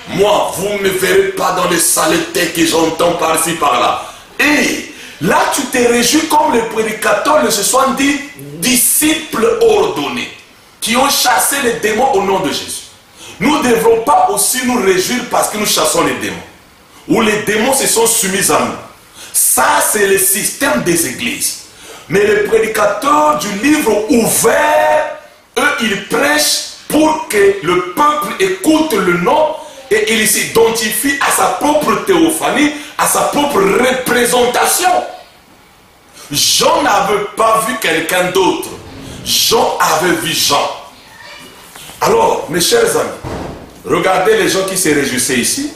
Moi, vous ne me verrez pas dans les saletés que j'entends par-ci, par-là. Et là, tu te réjouis comme les prédicateurs de ce 70 disciples ordonnés qui ont chassé les démons au nom de Jésus. Nous ne devrons pas aussi nous réjouir parce que nous chassons les démons. Ou les démons se sont soumis à nous. Ça, c'est le système des églises. Mais les prédicateurs du livre ouvert, eux, ils prêchent pour que le peuple écoute le nom et il s'identifie à sa propre théophanie, à sa propre représentation. Jean n'avait pas vu quelqu'un d'autre. Jean avait vu Jean. Alors, mes chers amis, regardez les gens qui se réjouissaient ici.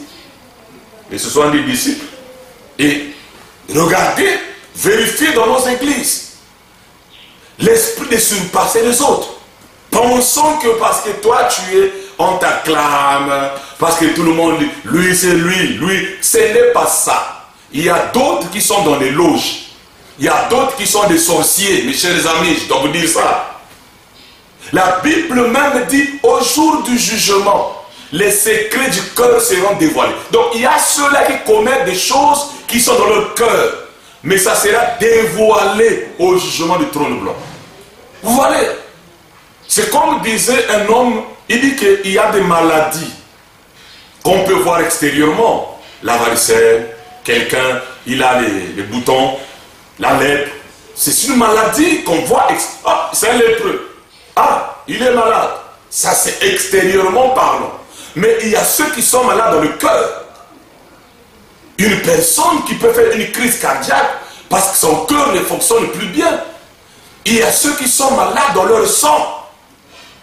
Et ce sont des disciples. Et regardez, vérifiez dans nos églises. L'esprit de surpasser les autres. Pensons que parce que toi tu es, on t'acclame, parce que tout le monde dit, lui c'est lui, ce n'est pas ça. Il y a d'autres qui sont dans les loges. Il y a d'autres qui sont des sorciers, mes chers amis, je dois vous dire ça. La Bible même dit, au jour du jugement, les secrets du cœur seront dévoilés. Donc il y a ceux-là qui commettent des choses qui sont dans leur cœur. Mais ça sera dévoilé au jugement du trône blanc. Vous voyez, c'est comme disait un homme, il dit qu'il y a des maladies qu'on peut voir extérieurement. La varicelle, quelqu'un, il a les boutons, la lèpre. C'est une maladie qu'on voit. Ah, c'est un lépreux. Ah, il est malade. Ça, c'est extérieurement parlant. Mais il y a ceux qui sont malades dans le cœur. Une personne qui peut faire une crise cardiaque parce que son cœur ne fonctionne plus bien. Il y a ceux qui sont malades dans leur sang.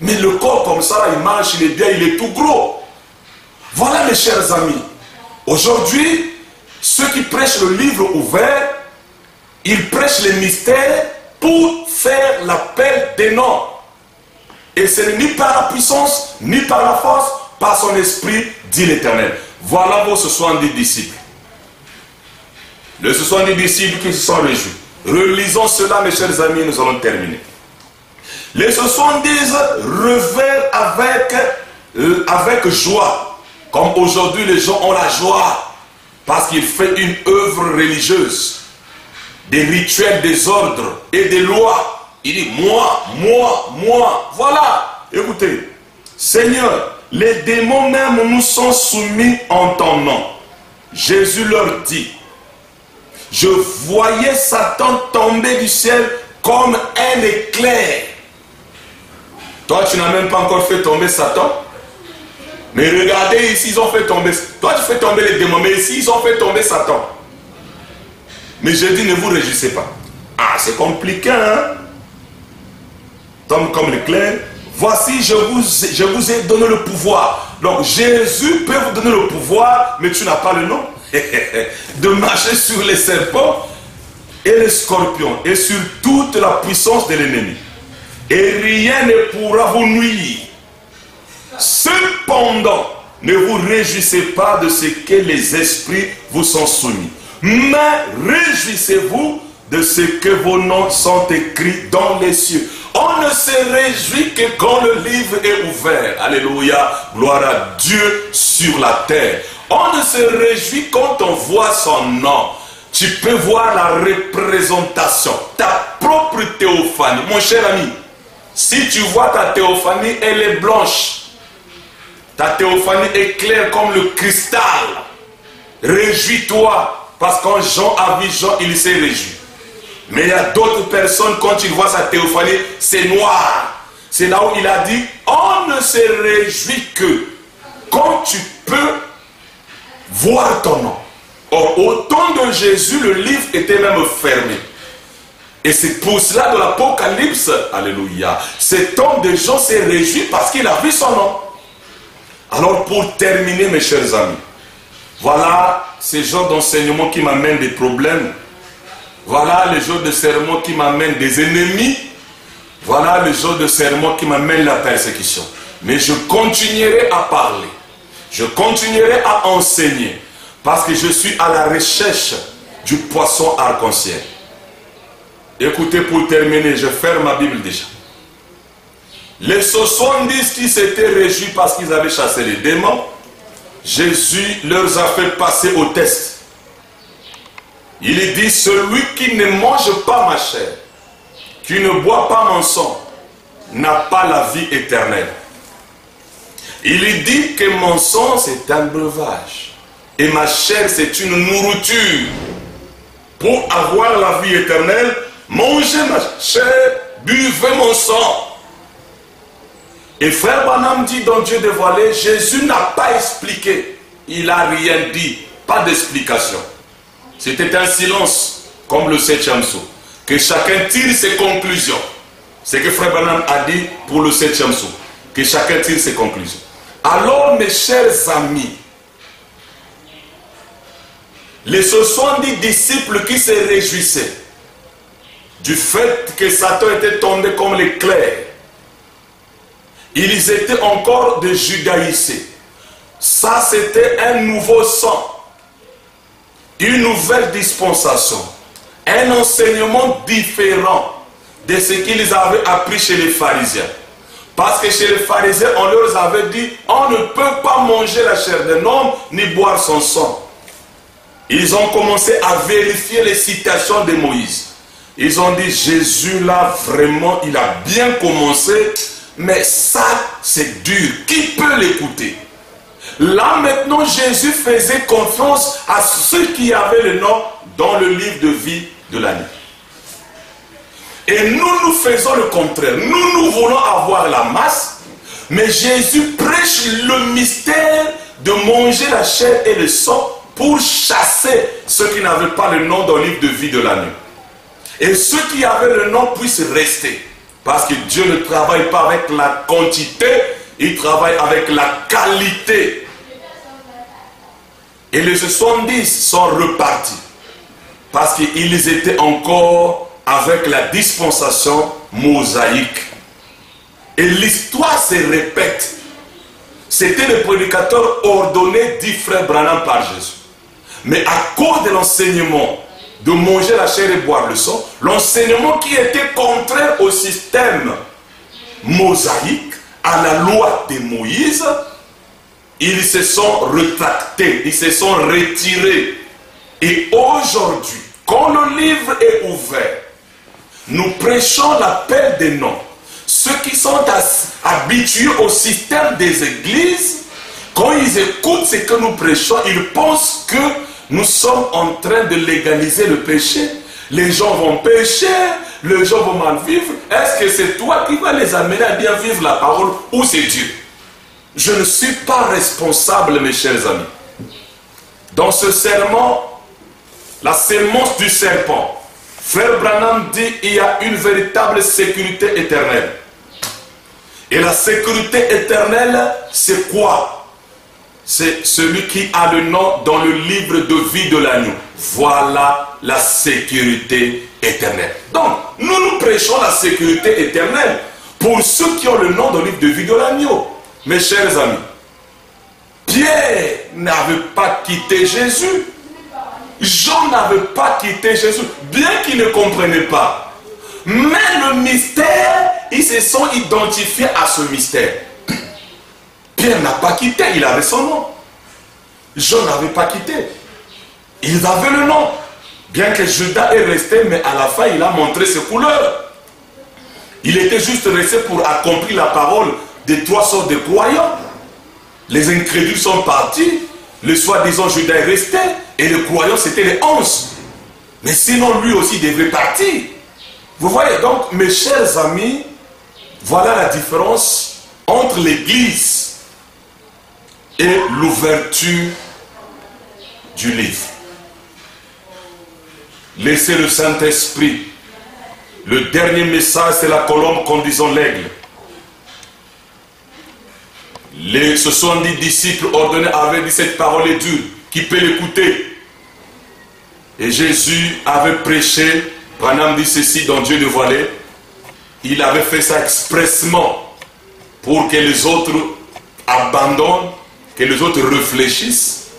Mais le corps comme ça, il marche, il est bien, il est tout gros. Voilà mes chers amis. Aujourd'hui, ceux qui prêchent le livre ouvert, ils prêchent les mystères pour faire l'appel des noms. Et ce n'est ni par la puissance, ni par la force, par son esprit, dit l'Éternel. Voilà vos 70 disciples. Les 70 disciples qui se sont réjouis. Relisons cela, mes chers amis, nous allons terminer. Les 70 revinrent avec joie. Comme aujourd'hui, les gens ont la joie. Parce qu'ils font une œuvre religieuse. Des rituels, des ordres et des lois. Il dit, moi. Voilà. Écoutez. Seigneur, les démons même nous sont soumis en ton nom. Jésus leur dit, je voyais Satan tomber du ciel comme un éclair. Toi, tu n'as même pas encore fait tomber Satan. Mais regardez ici, ils ont fait tomber. Toi, tu fais tomber les démons, mais ici, ils ont fait tomber Satan. Mais je dis, ne vous réjouissez pas. Ah, c'est compliqué, hein? Tombe comme l'éclair. Voici, je vous ai donné le pouvoir. Donc, Jésus peut vous donner le pouvoir, mais tu n'as pas le nom. De marcher sur les serpents et les scorpions et sur toute la puissance de l'ennemi. Et rien ne pourra vous nuire. Cependant, ne vous réjouissez pas de ce que les esprits vous sont soumis. Mais réjouissez-vous de ce que vos noms sont écrits dans les cieux. On ne se réjouit que quand le livre est ouvert. Alléluia, gloire à Dieu sur la terre. On ne se réjouit quand on voit son nom. Tu peux voir la représentation, ta propre théophanie. Mon cher ami, si tu vois ta théophanie, elle est blanche. Ta théophanie est claire comme le cristal. Réjouis-toi, parce que quand Jean a vu Jean, il s'est réjoui. Mais il y a d'autres personnes, quand ils voient sa théophanie, c'est noir. C'est là où il a dit, on ne se réjouit que quand tu peux voir ton nom. Or, au temps de Jésus, le livre était même fermé. Et c'est pour cela, dans l'Apocalypse, alléluia, cet homme de Jean s'est réjoui parce qu'il a vu son nom. Alors, pour terminer, mes chers amis, voilà ces genres d'enseignements qui m'amènent des problèmes. Voilà les genres de sermons qui m'amènent des ennemis. Voilà les genres de sermons qui m'amènent la persécution. Mais je continuerai à parler. Je continuerai à enseigner. Parce que je suis à la recherche du poisson arc-en-ciel. Écoutez, pour terminer, je ferme ma Bible déjà. Les 70 qui s'étaient réjouis parce qu'ils avaient chassé les démons, Jésus leur a fait passer au test. Il dit, celui qui ne mange pas ma chair, qui ne boit pas mon sang, n'a pas la vie éternelle. Il dit que mon sang c'est un breuvage et ma chair c'est une nourriture. Pour avoir la vie éternelle, mangez ma chair, buvez mon sang. Et frère Branham dit dans Dieu dévoilé, Jésus n'a pas expliqué. Il n'a rien dit. Pas d'explication. C'était un silence, comme le 7e sceau. Que chacun tire ses conclusions. C'est ce que frère Branham a dit pour le 7e sceau. Que chacun tire ses conclusions. Alors mes chers amis, les 70 disciples qui se réjouissaient du fait que Satan était tombé comme l'éclair, ils étaient encore de judaïsés. Ça, c'était un nouveau sang, une nouvelle dispensation, un enseignement différent de ce qu'ils avaient appris chez les pharisiens. Parce que chez les pharisiens, on leur avait dit, on ne peut pas manger la chair d'un homme, ni boire son sang. Ils ont commencé à vérifier les citations de Moïse. Ils ont dit, Jésus là, vraiment, il a bien commencé, mais ça, c'est dur. Qui peut l'écouter? Là, maintenant, Jésus faisait confiance à ceux qui avaient le nom dans le livre de vie de l'année. Et nous faisons le contraire. Nous voulons avoir la masse, mais Jésus prêche le mystère de manger la chair et le sang pour chasser ceux qui n'avaient pas le nom dans le livre de vie de l'année. Et ceux qui avaient le nom puissent rester. Parce que Dieu ne travaille pas avec la quantité, il travaille avec la qualité. Et les 70 sont repartis. Parce qu'ils étaient encore avec la dispensation mosaïque. Et l'histoire se répète. C'était le prédicateur ordonné, dit frère Branham par Jésus. Mais à cause de l'enseignement de manger la chair et boire le sang, l'enseignement qui était contraire au système mosaïque, à la loi de Moïse, ils se sont rétractés, ils se sont retirés. Et aujourd'hui, quand le livre est ouvert, nous prêchons l'appel des noms. Ceux qui sont habitués au système des églises, quand ils écoutent ce que nous prêchons, ils pensent que nous sommes en train de légaliser le péché. Les gens vont pécher, les gens vont mal vivre. Est-ce que c'est toi qui vas les amener à bien vivre la parole ou c'est Dieu? Je ne suis pas responsable, mes chers amis. Dans ce sermon, la sémence du serpent, frère Branham dit il y a une véritable sécurité éternelle. Et la sécurité éternelle, c'est quoi? C'est celui qui a le nom dans le livre de vie de l'agneau. Voilà la sécurité éternelle. Donc, nous prêchons la sécurité éternelle pour ceux qui ont le nom dans le livre de vie de l'agneau. Mes chers amis, Pierre n'avait pas quitté Jésus. Jean n'avait pas quitté Jésus, bien qu'ils ne comprenaient pas. Mais le mystère, ils se sont identifiés à ce mystère. Pierre n'a pas quitté, il avait son nom. Jean n'avait pas quitté. Ils avaient le nom. Bien que Judas est resté, mais à la fin, il a montré ses couleurs. Il était juste resté pour accomplir la parole des 3 sortes de croyants. Les incrédules sont partis, le soi-disant Judas est resté, et les croyants, c'était les 11. Mais sinon, lui aussi devait partir. Vous voyez, donc, mes chers amis, voilà la différence entre l'Église et l'ouverture du livre. Laissez le Saint-Esprit. Le dernier message, c'est la colombe conduisant l'aigle. Les 70 disciples ordonnés avaient dit cette parole est dure. Qui peut l'écouter? Et Jésus avait prêché. Branham dit ceci dans Dieu dévoilé. Il avait fait ça expressement pour que les autres abandonnent, que les autres réfléchissent.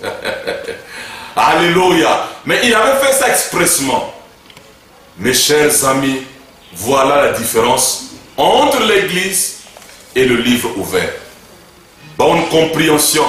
Alléluia. Mais il avait fait ça expressement. Mes chers amis, voilà la différence entre l'Église et le livre ouvert. Bonne compréhension.